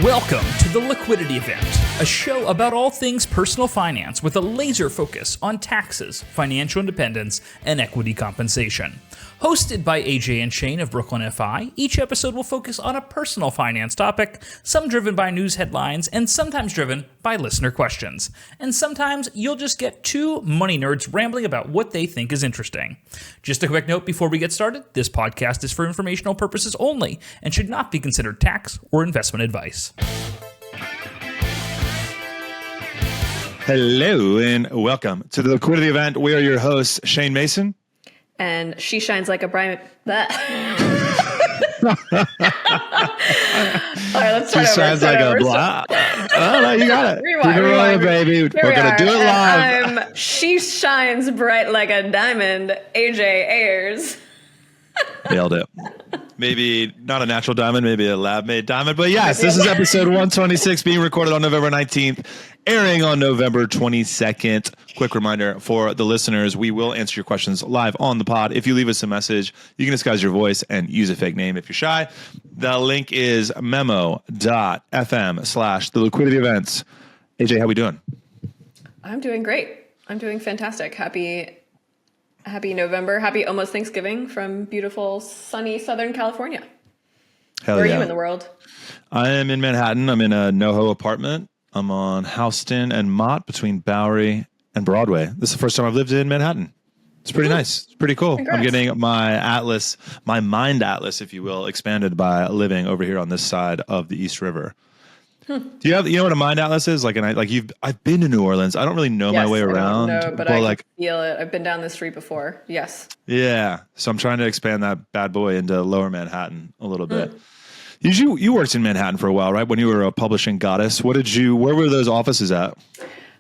Welcome to the Liquidity Event, a show about all things personal finance with a laser focus on taxes, financial independence, and equity compensation. Hosted by AJ and Shane of Brooklyn FI, each episode will focus on a personal finance topic, some driven by news headlines and sometimes driven by listener questions. And sometimes you'll just get two money nerds rambling about what they think is interesting. Just a quick note before we get started, this podcast is for informational purposes only and should not be considered tax or investment advice. Hello and welcome to the Liquidity Event. We are your hosts, Shane Mason. And she shines like a bright. All right, let's start she shines like a blah. Oh, no, you got it. Rewind, baby. We're going to do it live. She shines bright like a diamond, AJ Ayers. Nailed it. Maybe not a natural diamond, maybe a lab-made diamond. But yes, this is episode 126 being recorded on November 19th, airing on November 22nd. Quick reminder for the listeners, we will answer your questions live on the pod. If you leave us a message, you can disguise your voice and use a fake name if you're shy. The link is memo.fm/the liquidity events. AJ, how we doing? I'm doing great. I'm doing fantastic. Happy November. Happy almost Thanksgiving from beautiful, sunny Southern California. Hell Where yeah. are you in the world? I am in Manhattan. I'm in a NoHo apartment. I'm on Houston and Mott between Bowery and Broadway. This is the first time I've lived in Manhattan. It's pretty nice. It's pretty cool. Congrats. I'm getting my atlas, my mind atlas, if you will, expanded by living over here on this side of the East River. Do you know what a mind atlas is? I've been to New Orleans. I don't really know my way around. No, but I can feel it. I've been down this street before. Yes. Yeah. So I'm trying to expand that bad boy into lower Manhattan a little bit. You worked in Manhattan for a while, right? When you were a publishing goddess. Where were those offices at?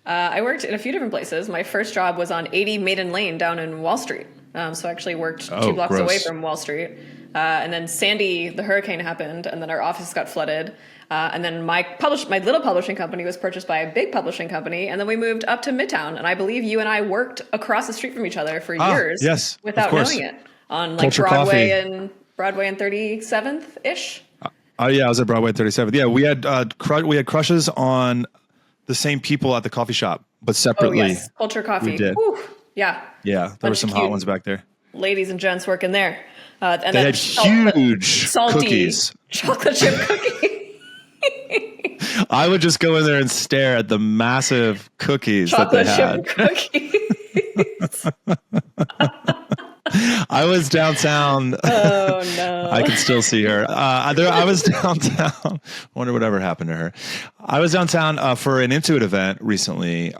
I worked in a few different places. My first job was on 80 Maiden Lane down in Wall Street. So I actually worked 2 blocks away from Wall Street. And then Sandy, the hurricane happened, and then our office got flooded. And then my little publishing company was purchased by a big publishing company, and then we moved up to Midtown. And I believe you and I worked across the street from each other for years, yes, without knowing it, on like Broadway and 37th ish. Oh yeah, I was at Broadway and 37th. Yeah, we had crushes on the same people at the coffee shop, but separately. Oh yes, Culture Coffee. We did. Whew. Yeah. Yeah, there were some hot ones back there. Ladies and gents working there. And they had huge salty cookies. Chocolate chip cookies. I would just go in there and stare at the massive cookies chocolate that they had. Chip cookies. I was downtown. Oh no! I can still see her. I was downtown. Wonder whatever happened to her. I was downtown for an Intuit event recently.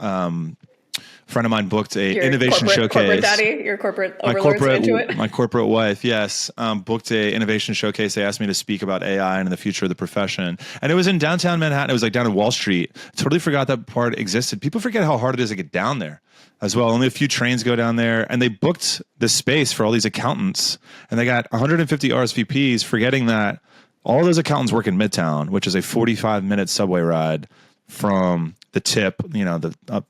A friend of mine booked a innovation showcase. Corporate daddy, your corporate overlords into it. My corporate wife, yes, booked a innovation showcase. They asked me to speak about AI and the future of the profession, and it was in downtown Manhattan. It was like down in Wall Street. Totally forgot that part existed. People forget how hard it is to get down there as well. Only a few trains go down there, and they booked the space for all these accountants, and they got 150 RSVPs, forgetting that all those accountants work in Midtown, which is a 45-minute subway ride from the tip,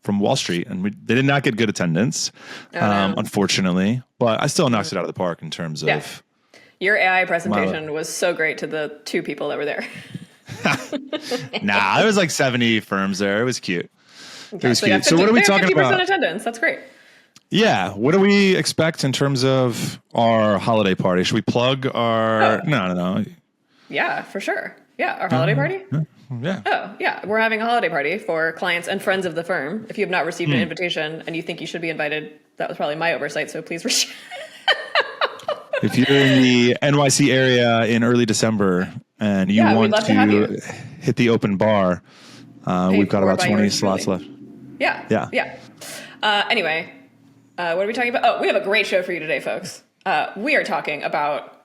from Wall Street. And they did not get good attendance, unfortunately. But I still knocked it out of the park in terms of... Your AI presentation was so great to the 2 people that were there. Nah, there was like 70 firms there. It was cute. Okay, it was cute. So what are we talking 50% about? 50% attendance. That's great. Yeah. What do we expect in terms of our holiday party? Should we plug our... Oh. No. Yeah, for sure. Yeah, our holiday party? Yeah. Oh, yeah. We're having a holiday party for clients and friends of the firm. If you have not received an invitation and you think you should be invited, that was probably my oversight, so please reach. If you're in the NYC area in early December and you want to hit the open bar, we've got about 20 slots left. Yeah. Anyway, what are we talking about? Oh, we have a great show for you today, folks. We are talking about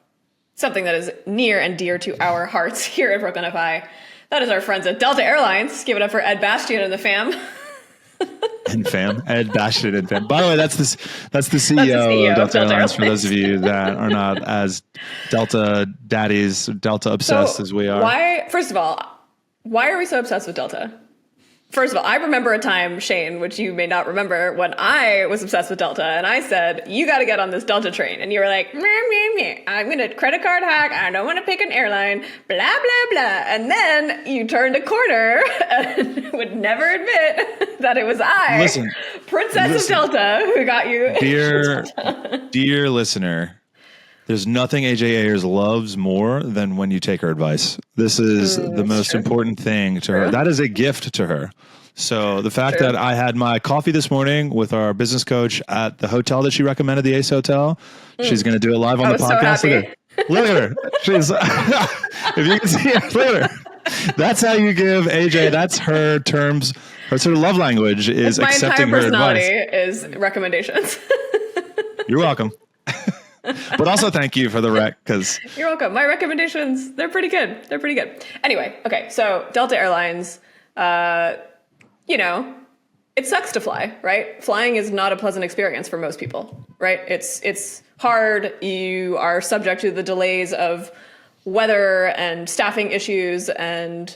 something that is near and dear to our hearts here at Brooklyn FI. That is our friends at Delta Airlines. Give it up for Ed Bastian and the fam. Ed Bastian and fam. By the way, that's the CEO of Delta Airlines. For those of you that are not as Delta daddies, Delta obsessed as we are. First of all, why are we so obsessed with Delta? First of all, I remember a time, Shane, which you may not remember, when I was obsessed with Delta, and I said, you got to get on this Delta train. And you were like, meh, meh, meh. I'm going to credit card hack. I don't want to pick an airline, blah, blah, blah. And then you turned a corner and would never admit that it was I, Princess of Delta, who got you. Dear listener, there's nothing AJ Ayers loves more than when you take her advice. This is the most important thing to her. That is a gift to her. So the fact that I had my coffee this morning with our business coach at the hotel that she recommended, the Ace Hotel, she's going to do it live on the podcast. So look at her. She's, if you can see her, look at her. That's how you give AJ, that's her terms, her sort of love language is accepting her advice. My entire personality is recommendations. You're welcome. But also thank you for the rec, because you're welcome. My recommendations, they're pretty good. They're pretty good. Anyway, okay, so Delta Airlines, it sucks to fly, right? Flying is not a pleasant experience for most people, right? It's hard. You are subject to the delays of weather and staffing issues and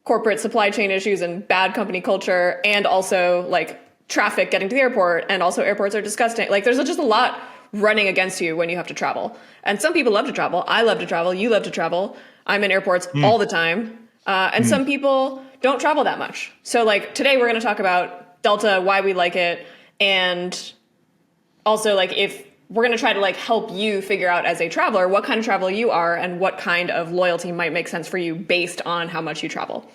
corporate supply chain issues and bad company culture, and also like traffic getting to the airport, and also airports are disgusting. Like there's just a lot running against you when you have to travel. And some people love to travel. I love to travel. You love to travel. I'm in airports all the time. And some people don't travel that much. So like today we're going to talk about Delta, why we like it. And also like if we're going to try to like help you figure out as a traveler, what kind of traveler you are and what kind of loyalty might make sense for you based on how much you travel.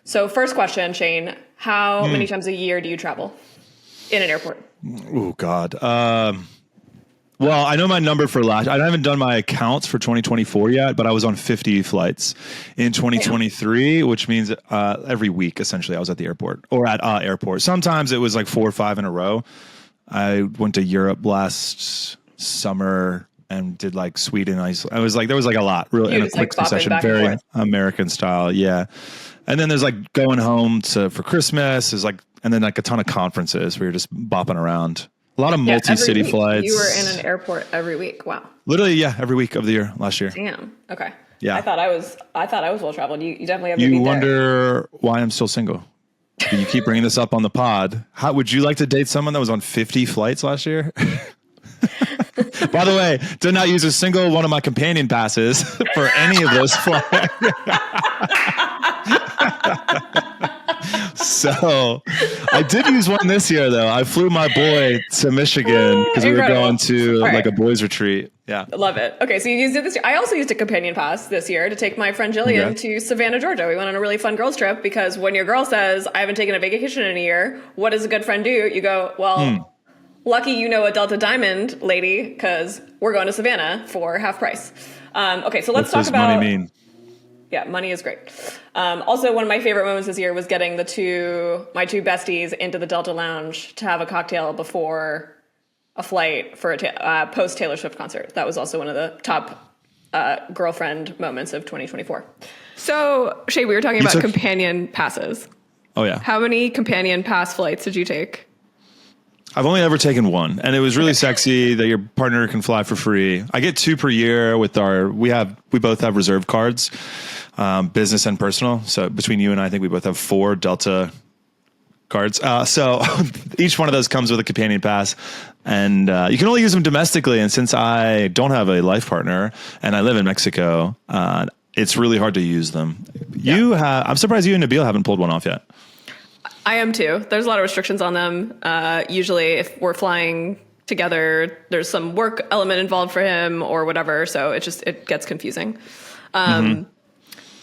So first question, Shane, how many times a year do you travel in an airport? Oh God. Well, I know my number for last. I haven't done my accounts for 2024 yet, but I was on 50 flights in 2023, which means every week, essentially, I was at the airport or at airport. Sometimes it was like 4 or 5 in a row. I went to Europe last summer and did like Sweden. I was like, there was like a lot really in a quick succession, very American style. Yeah. And then there's like going home for Christmas is like, and then like a ton of conferences where you're just bopping around. A lot of multi-city flights. You were in an airport every week. Wow. Literally, yeah, every week of the year last year. Damn. Okay. Yeah. I thought I was well traveled. You definitely have. You wonder why I'm still single. You keep bringing this up on the pod. How would you like to date someone that was on 50 flights last year? By the way, did not use a single one of my companion passes for any of those flights. So I did use one this year, though. I flew my boy to Michigan because we were going to like a boys retreat. Yeah. Love it. Okay. So you used it this year. I also used a companion pass this year to take my friend Jillian to Savannah, Georgia. We went on a really fun girls trip because when your girl says, I haven't taken a vacation in a year, what does a good friend do? You go, well, lucky you know a Delta Diamond lady because we're going to Savannah for half price. Okay. So let's talk about. What does money mean? Yeah, money is great. Also, one of my favorite moments this year was getting my two besties into the Delta Lounge to have a cocktail before a flight for a post Taylor Swift concert. That was also one of the top girlfriend moments of 2024. So, Shay, we were talking about companion passes. Oh, yeah. How many companion pass flights did you take? I've only ever taken one, and it was really sexy that your partner can fly for free. I get 2 per year with we both have reserve cards. Business and personal. So between you and I think we both have 4 Delta cards. So each one of those comes with a companion pass, and you can only use them domestically. And since I don't have a life partner and I live in Mexico, it's really hard to use them. Yeah. I'm surprised you and Nabil haven't pulled one off yet. I am too. There's a lot of restrictions on them. Usually if we're flying together, there's some work element involved for him or whatever. So it gets confusing.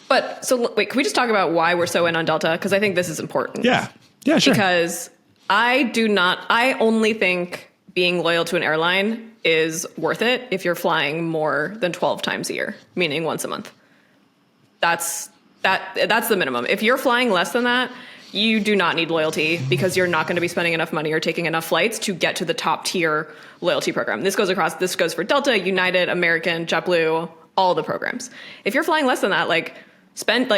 But so wait, can we just talk about why we're so in on Delta? Because I think this is important. Yeah. Yeah, sure. Because I only think being loyal to an airline is worth it if you're flying more than 12 times a year, meaning once a month. That's the minimum. If you're flying less than that, you do not need loyalty because you're not going to be spending enough money or taking enough flights to get to the top tier loyalty program. This goes for Delta, United, American, JetBlue, all the programs. If you're flying less than that, spend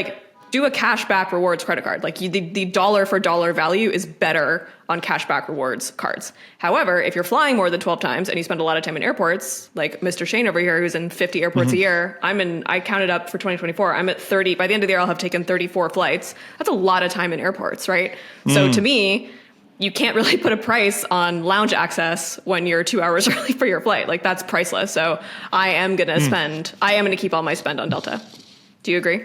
do a cashback rewards credit card. Like the dollar for dollar value is better on cashback rewards cards. However, if you're flying more than 12 times and you spend a lot of time in airports, like Mr. Shane over here, who's in 50 airports a year, I counted up for 2024. I'm at 30. By the end of the year, I'll have taken 34 flights. That's a lot of time in airports, right? So to me, you can't really put a price on lounge access when you're 2 hours early for your flight. Like that's priceless. So I am going to keep all my spend on Delta. Do you agree?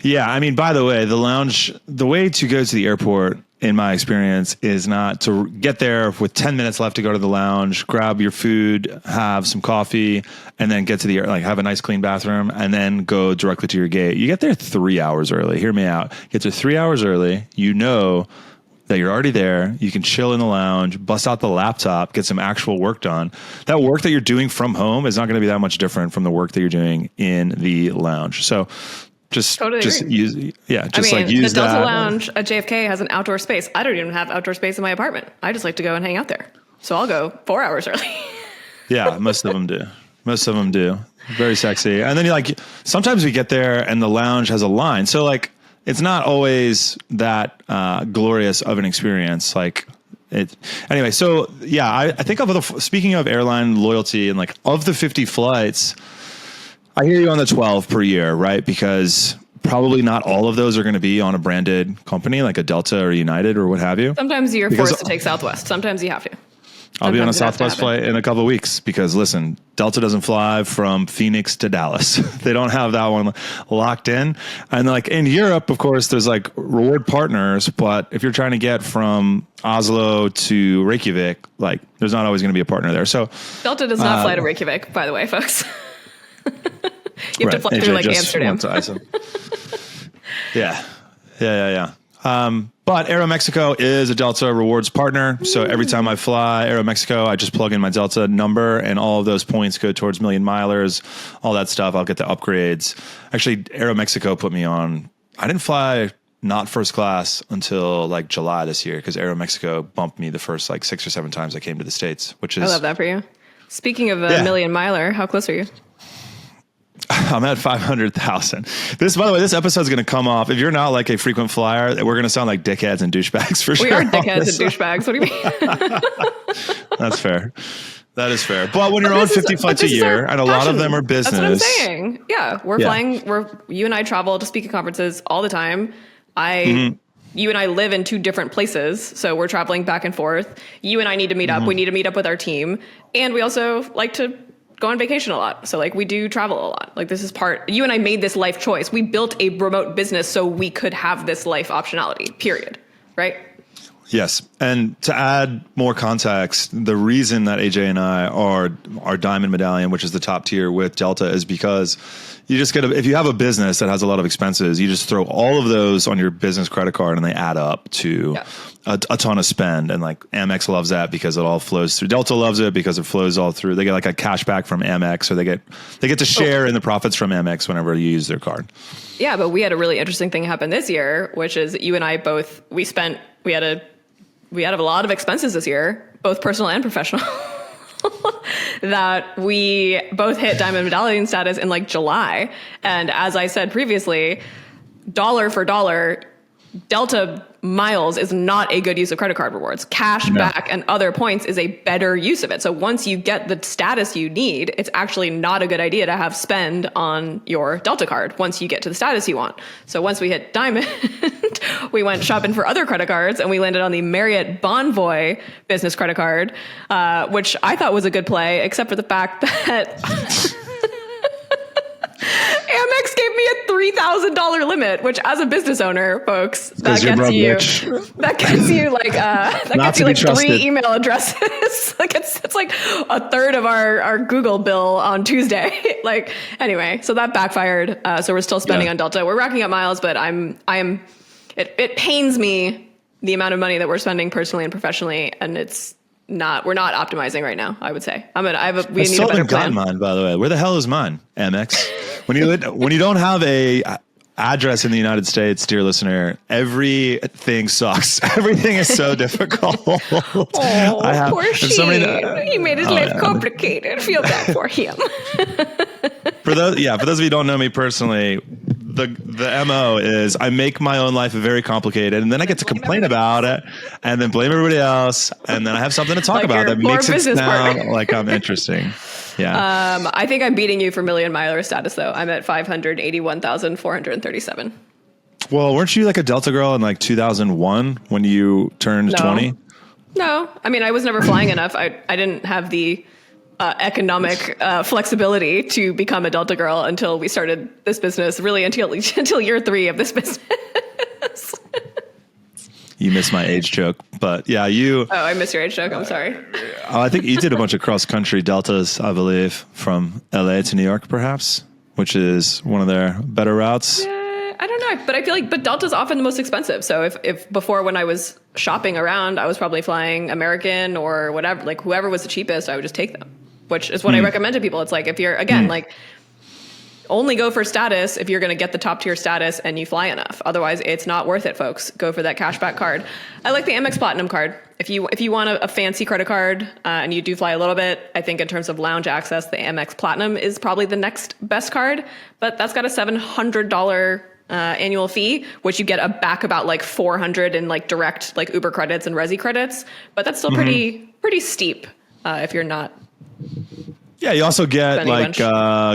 Yeah. I mean, by the way, the way to go to the airport, in my experience, is not to get there with 10 minutes left to go to the lounge, grab your food, have some coffee, and then get to have a nice clean bathroom, and then go directly to your gate. You get there 3 hours early. Hear me out. Get there 3 hours early. You know that you're already there. You can chill in the lounge, bust out the laptop, get some actual work done. That work that you're doing from home is not going to be that much different from the work that you're doing in the lounge. So just use the Delta Lounge at JFK has an outdoor space. I don't even have outdoor space in my apartment. I just like to go and hang out there. So I'll go 4 hours early. Yeah, most of them do. Very sexy. And then sometimes we get there and the lounge has a line. So it's not always that glorious of an experience. Anyway. So yeah, I think speaking of airline loyalty and of the 50 flights, I hear you on the 12 per year, right? Because probably not all of those are going to be on a branded company like a Delta or United or what have you. Sometimes you're forced to take Southwest. Sometimes you have to. I'll be on a Southwest flight in a couple of weeks because listen, Delta doesn't fly from Phoenix to Dallas. They don't have that one locked in. And in Europe, of course, there's reward partners, but if you're trying to get from Oslo to Reykjavik, there's not always going to be a partner there. So Delta does not fly to Reykjavik, by the way, folks. You have to fly through Amsterdam. Yeah. But Aeromexico is a Delta rewards partner. So every time I fly Aeromexico, I just plug in my Delta number and all of those points go towards million milers, all that stuff. I'll get the upgrades. Actually, Aeromexico put me on. I didn't fly not first class until July this year because Aeromexico bumped me the first 6 or 7 times I came to the States, which is. I love that for you. Speaking of a million miler, how close are you? I'm at 500,000. By the way, this episode is going to come off. If you're not a frequent flyer, we're going to sound like dickheads and douchebags for sure. We are dickheads and douchebags. What do you mean? That's fair. That is fair. But when you're on 50 flights a year, and a lot of them are business. That's what I'm saying. Yeah, we're flying. You and I travel to speak at conferences all the time. You and I live in 2 different places, so we're traveling back and forth. You and I need to meet up. We need to meet up with our team, and we also like to go on vacation a lot. So we do travel a lot. This is you and I made this life choice. We built a remote business so we could have this life optionality, period. Right? Yes. And to add more context, the reason that AJ and I are Diamond Medallion, which is the top tier with Delta, is because you just if you have a business that has a lot of expenses, you just throw all of those on your business credit card and they add up to a ton of spend. And Amex loves that because it all flows through. Delta loves it because it flows all through. They get a cash back from Amex, or they get to share in the profits from Amex whenever you use their card. Yeah, but we had a really interesting thing happen this year, which is you and I both, we had a lot of expenses this year, both personal and professional, that we both hit Diamond Medallion status in July. And as I said previously, dollar for dollar, Delta miles is not a good use of credit card rewards. Cash back and other points is a better use of it. So once you get the status you need, it's actually not a good idea to have spend on your Delta card once you get to the status you want. So once we hit Diamond, we went shopping for other credit cards and we landed on the Marriott Bonvoy business credit card, which I thought was a good play, except for the fact that Amex gave me a $3,000 limit, which as a business owner, folks, that gets you 3 email addresses. It's a third of our Google bill on Tuesday. Anyway, so that backfired. So we're still spending on Delta. We're racking up miles, but it pains me the amount of money that we're spending personally and professionally, and we're not optimizing right now, I would say. We need a better plan. Mine, by the way. Where the hell is mine, Amex? When you don't have a address in the United States, dear listener, everything sucks. Everything is so difficult. Poor Shane. He made his life complicated. Feel bad for him. For those of you who don't know me personally, the MO is I make my own life very complicated, and then I get to complain about it, and then blame everybody else, and then I have something to talk about that makes it sound like I'm interesting. Yeah. I think I'm beating you for million miler status though. I'm at 581,437. Well, weren't you like a Delta girl in like 2001 when you turned 20? No, I mean, I was never flying enough. I didn't have the economic flexibility to become a Delta girl until we started this business, really until year 3 of this business. You missed my age joke, but yeah, Oh, I missed your age joke. I'm sorry. I think you did a bunch of cross-country deltas, I believe, from LA to New York, perhaps, which is one of their better routes. Yeah, I don't know, but I feel like, Delta's often the most expensive. So if before, when I was shopping around, I was probably flying American or whatever, like whoever was the cheapest, I would just take them, which is what I recommend to people. It's like, if you're, again, like, only go for status if you're going to get the top tier status and you fly enough. Otherwise, it's not worth it, folks. Go for that cashback card. I like the Amex Platinum card. If you want a fancy credit card and you do fly a little bit, I think in terms of lounge access, the Amex Platinum is probably the next best card. But that's got a $700 annual fee, which you get back about like $400 in like direct like Uber credits and Resi credits. But that's still pretty steep if you're not. Yeah, you also get like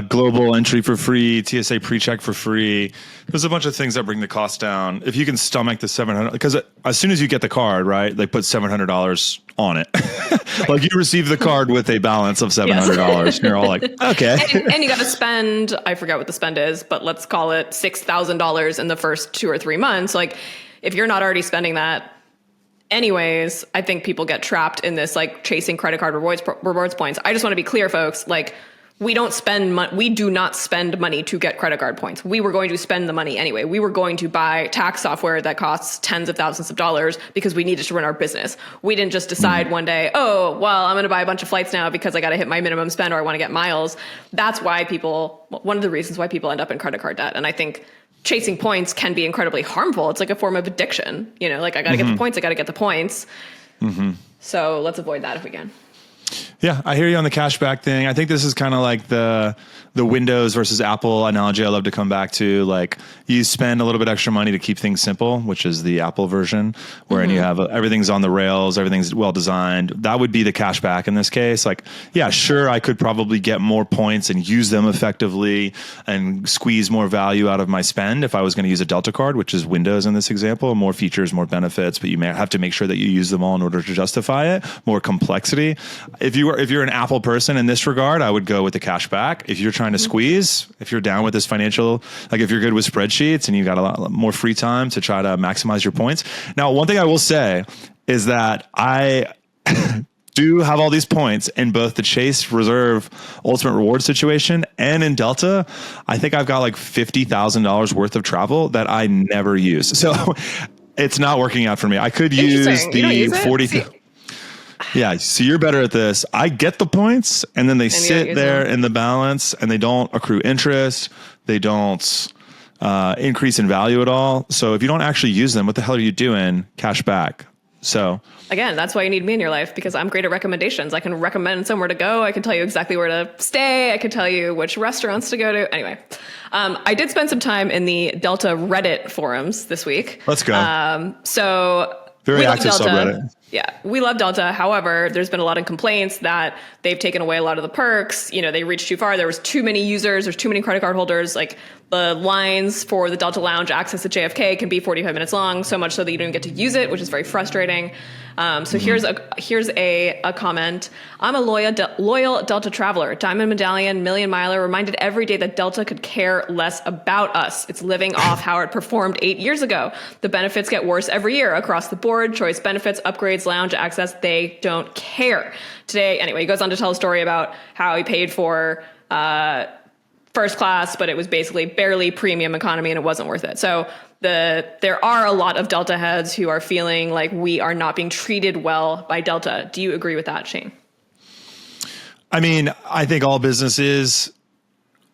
global entry for free, TSA pre-check for free. There's a bunch of things that bring the cost down. If you can stomach the $700, because as soon as you get the card, right, they put $700 on it. Right. Like you receive the card with a balance of $700. Yes. And you're all like, okay. And you got to spend, I forget what the spend is, but let's call it $6,000 in the first 2 or 3 months. Like if you're not already spending that, anyways, I think people get trapped in this like chasing credit card rewards points. I just want to be clear, folks. Like we do not spend money to get credit card points. We were going to spend the money anyway. We were going to buy tax software that costs tens of thousands of dollars because we needed to run our business. We didn't just decide one day, oh, well, I'm going to buy a bunch of flights now because I got to hit my minimum spend or I want to get miles. That's why one of the reasons why people end up in credit card debt. And I think chasing points can be incredibly harmful. It's like a form of addiction, like I got to get the points. I got to get the points. So let's avoid that if we can. Yeah, I hear you on the cashback thing. I think this is kind of like the Windows versus Apple analogy I love to come back to. Like you spend a little bit extra money to keep things simple, which is the Apple version, wherein you have everything's on the rails, everything's well designed. That would be the cashback in this case. Like, yeah, sure, I could probably get more points and use them effectively and squeeze more value out of my spend if I was going to use a Delta card, which is Windows in this example. More features, more benefits, but you may have to make sure that you use them all in order to justify it. More complexity. If you're an Apple person in this regard, I would go with the cashback. If you're trying to squeeze, if you're down with this financial, like if you're good with spreadsheets and you got a lot more free time to try to maximize your points. Now, one thing I will say is that I do have all these points in both the Chase Reserve Ultimate Reward situation and in Delta. I think I've got like $50,000 worth of travel that I never use. So it's not working out for me. I could use the 40. Yeah, so you're better at this. I get the points, and then they sit there in the balance, and they don't accrue interest. They don't increase in value at all. So if you don't actually use them, what the hell are you doing? Cash back. So again, that's why you need me in your life, because I'm great at recommendations. I can recommend somewhere to go. I can tell you exactly where to stay. I can tell you which restaurants to go to. Anyway, I did spend some time in the Delta Reddit forums this week. Let's go. So very active subreddit. Yeah, we love Delta. However, there's been a lot of complaints that they've taken away a lot of the perks. They reached too far. There was too many users. There's too many credit card holders. Like the lines for the Delta Lounge access at JFK can be 45 minutes long, so much so that you don't get to use it, which is very frustrating. So here's a comment. I'm a loyal Delta traveler, Diamond Medallion, Million Miler, reminded every day that Delta could care less about us. It's living off how it performed 8 years ago. The benefits get worse every year across the board. Choice benefits, upgrades, lounge access, they don't care. Today, anyway, he goes on to tell a story about how he paid for first class, but it was basically barely premium economy and it wasn't worth it. So there are a lot of Delta heads who are feeling like we are not being treated well by Delta. Do you agree with that, Shane? I mean, I think all businesses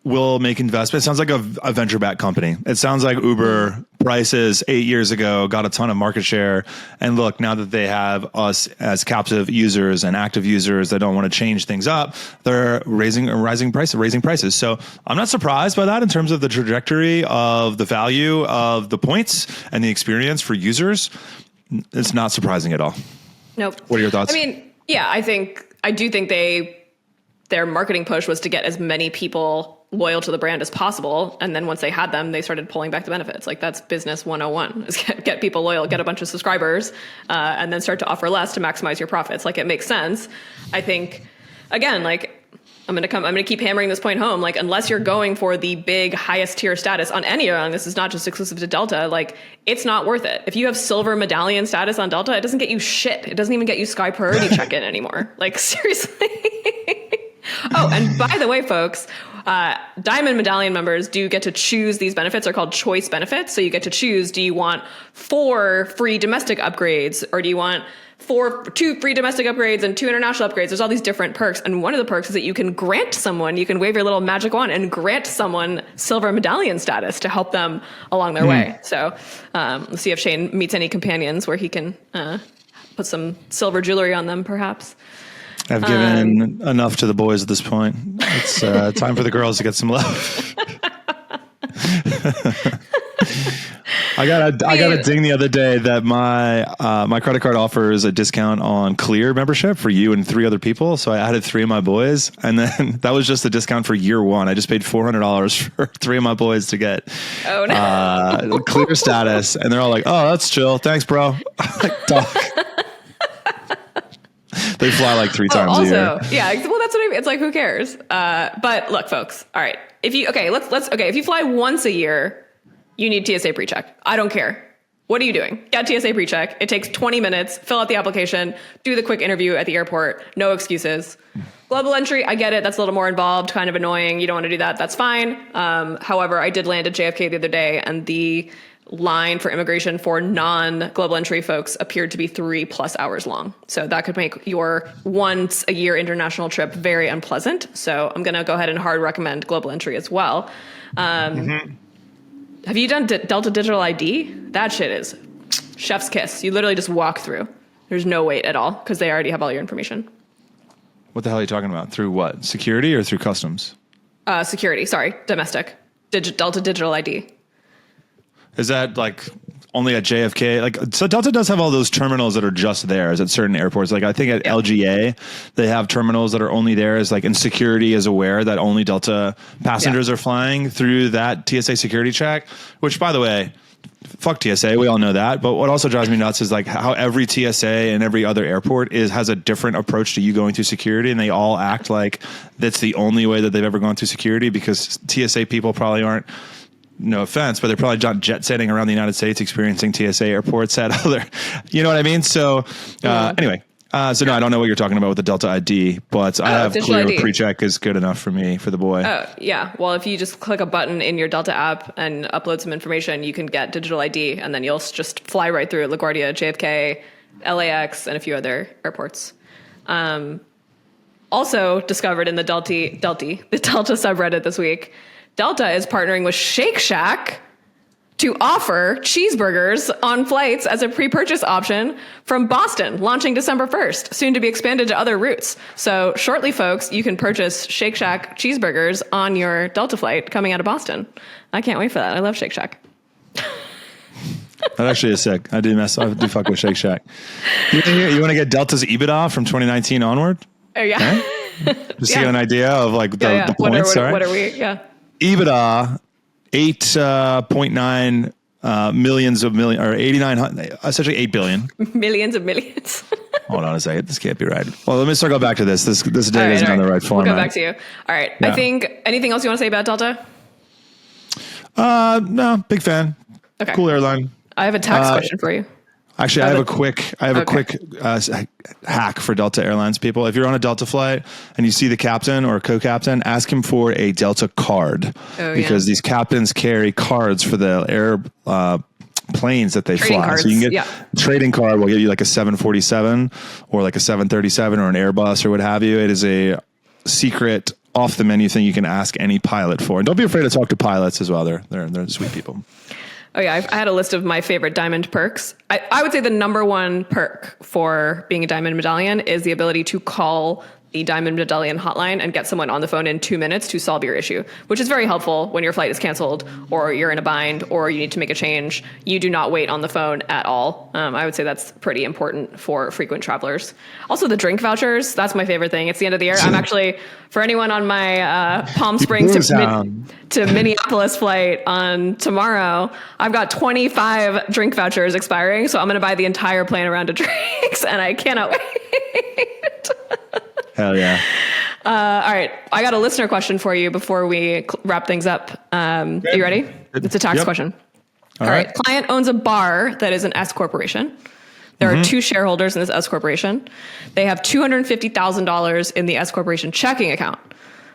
will make investments. It sounds like a venture-backed company. It sounds like Uber prices 8 years ago, got a ton of market share. And look, now that they have us as captive users and active users that don't want to change things up, they're raising prices. So I'm not surprised by that in terms of the trajectory of the value of the points and the experience for users. It's not surprising at all. Nope. What are your thoughts? I mean, yeah, I do think their marketing push was to get as many people loyal to the brand as possible. And then once they had them, they started pulling back the benefits. Like that's business 101 is get people loyal, get a bunch of subscribers, and then start to offer less to maximize your profits. Like it makes sense. I think, again, like I'm going to keep hammering this point home. Like, unless you're going for the big highest tier status on any airline, this is not just exclusive to Delta, like it's not worth it. If you have silver medallion status on Delta, it doesn't get you shit. It doesn't even get you Sky Priority check-in anymore. Like seriously. Oh, and by the way, folks, Diamond Medallion members do get to choose these benefits. They're called choice benefits. So you get to choose, do you want 4 free domestic upgrades, or do you want 2 free domestic upgrades and 2 international upgrades? There's all these different perks. And one of the perks is that you can wave your little magic wand and grant someone silver medallion status to help them along their way. So let's see if Shane meets any companions where he can put some silver jewelry on them, perhaps. I've given enough to the boys at this point. It's time for the girls to get some love. I got a ding the other day that my credit card offers a discount on Clear membership for you and 3 other people. So I added 3 of my boys, and then that was just a discount for year 1. I just paid $400 for 3 of my boys to get Clear status, and they're all like, "Oh, that's chill. Thanks, bro." Like, dog. They fly like 3 times a year. Yeah, well, that's what I mean. It's like, who cares? But look, folks. All right, if you fly once a year, you need TSA pre-check. I don't care. What are you doing? Get TSA pre-check. It takes 20 minutes. Fill out the application. Do the quick interview at the airport. No excuses. Global entry, I get it. That's a little more involved, kind of annoying. You don't want to do that. That's fine. However, I did land at JFK the other day, and the line for immigration for non-global entry folks appeared to be 3+ hours long. So that could make your once a year international trip very unpleasant. So I'm going to go ahead and hard recommend global entry as well. Have you done Delta Digital ID? That shit is chef's kiss. You literally just walk through. There's no wait at all because they already have all your information. What the hell are you talking about? Through what? Security or through customs? Security. Sorry. Domestic. Delta Digital ID. Is that like only at JFK? Like, so Delta does have all those terminals that are just theirs at certain airports. Like I think at LGA, they have terminals that are only theirs. Like, and security is aware that only Delta passengers are flying through that TSA security check, which, by the way, fuck TSA. We all know that. But what also drives me nuts is like how every TSA and every other airport has a different approach to you going through security. And they all act like that's the only way that they've ever gone through security, because TSA people probably aren't, no offense, but they're probably not jet setting around the United States experiencing TSA airports at other, you know what I mean? So anyway, no, I don't know what you're talking about with the Delta ID, but I have Clear pre-check is good enough for me, for the boy. Oh, yeah. Well, if you just click a button in your Delta app and upload some information, you can get digital ID, and then you'll just fly right through LaGuardia, JFK, LAX, and a few other airports. Also discovered in the Delta subreddit this week, Delta is partnering with Shake Shack to offer cheeseburgers on flights as a pre-purchase option from Boston, launching December 1st, soon to be expanded to other routes. So shortly, folks, you can purchase Shake Shack cheeseburgers on your Delta flight coming out of Boston. I can't wait for that. I love Shake Shack. That actually is sick. I do fuck with Shake Shack. You want to get Delta's EBITDA from 2019 onward? Oh, yeah. Okay. Just to get an idea of like the points. What are we? Yeah. EBITDA, 8.9 millions of million, or 8,900, essentially 8 billion. Millions of millions. Hold on a second. This can't be right. Well, let me circle back to this. This data isn't on the right format. We'll go back to you. All right. Yeah. I think, anything else you want to say about Delta? No, big fan. Okay. Cool airline. I have a tax question for you. Actually, I have a quick hack for Delta Airlines people. If you're on a Delta flight and you see the captain or co-captain, ask him for a Delta card, because these captains carry cards for the planes that they fly. Cards. So you can get trading card will give you like a 747 or like a 737 or an Airbus or what have you. It is a secret off the menu thing you can ask any pilot for. And don't be afraid to talk to pilots as well. They're sweet people. Oh yeah, I had a list of my favorite diamond perks. I would say the number one perk for being a diamond medallion is the ability to call the Diamond Medallion hotline and get someone on the phone in 2 minutes to solve your issue, which is very helpful when your flight is canceled or you're in a bind or you need to make a change. You do not wait on the phone at all. I would say that's pretty important for frequent travelers. Also, the drink vouchers, that's my favorite thing. It's the end of the year. I'm actually, for anyone on my Palm Springs to Minneapolis flight on tomorrow, I've got 25 drink vouchers expiring, so I'm going to buy the entire plane around to drinks, and I cannot wait. Hell yeah. All right. I got a listener question for you before we wrap things up. Are you ready? It's a tax question. All right. Client owns a bar that is an S corporation. There are 2 shareholders in this S corporation. They have $250,000 in the S corporation checking account.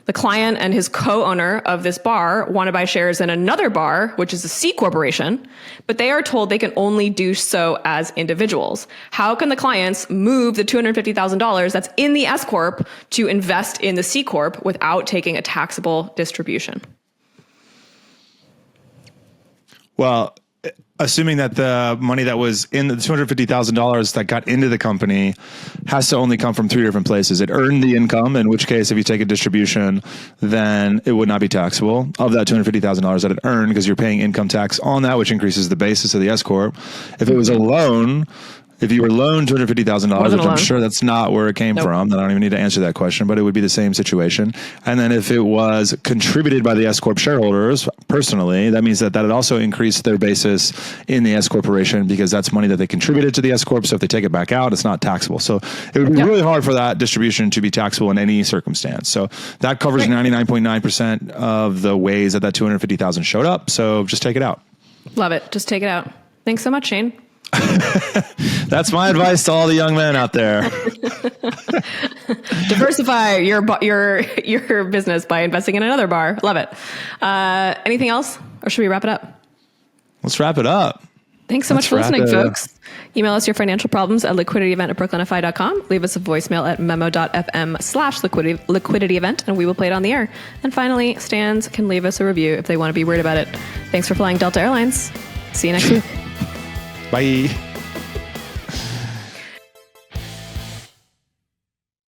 The client and his co-owner of this bar want to buy shares in another bar, which is a C corporation, but they are told they can only do so as individuals. How can the clients move the $250,000 that's in the S corp to invest in the C corp without taking a taxable distribution? Well, assuming that the money that was in the $250,000 that got into the company has to only come from 3 different places. It earned the income, in which case, if you take a distribution, then it would not be taxable of that $250,000 that it earned, because you're paying income tax on that, which increases the basis of the S corp. If it was a loan, if you were loaned $250,000, which I'm sure that's not where it came from, then I don't even need to answer that question, but it would be the same situation. And then if it was contributed by the S Corp shareholders personally, that means that it also increased their basis in the S Corporation, because that's money that they contributed to the S Corp. So if they take it back out, it's not taxable. So it would be really hard for that distribution to be taxable in any circumstance. So that covers 99.9% of the ways that $250,000 showed up. So just take it out. Love it. Just take it out. Thanks so much, Shane. That's my advice to all the young men out there. Diversify your business by investing in another bar. Love it. Anything else, or should we wrap it up? Let's wrap it up. Thanks so much for listening, folks. Email us your financial problems at liquidityevent@brooklynfi.com. Leave us a voicemail at memo.fm/liquidity event, and we will play it on the air. And finally, Stans can leave us a review if they want to be worried about it. Thanks for flying Delta Airlines. See you next week. Bye.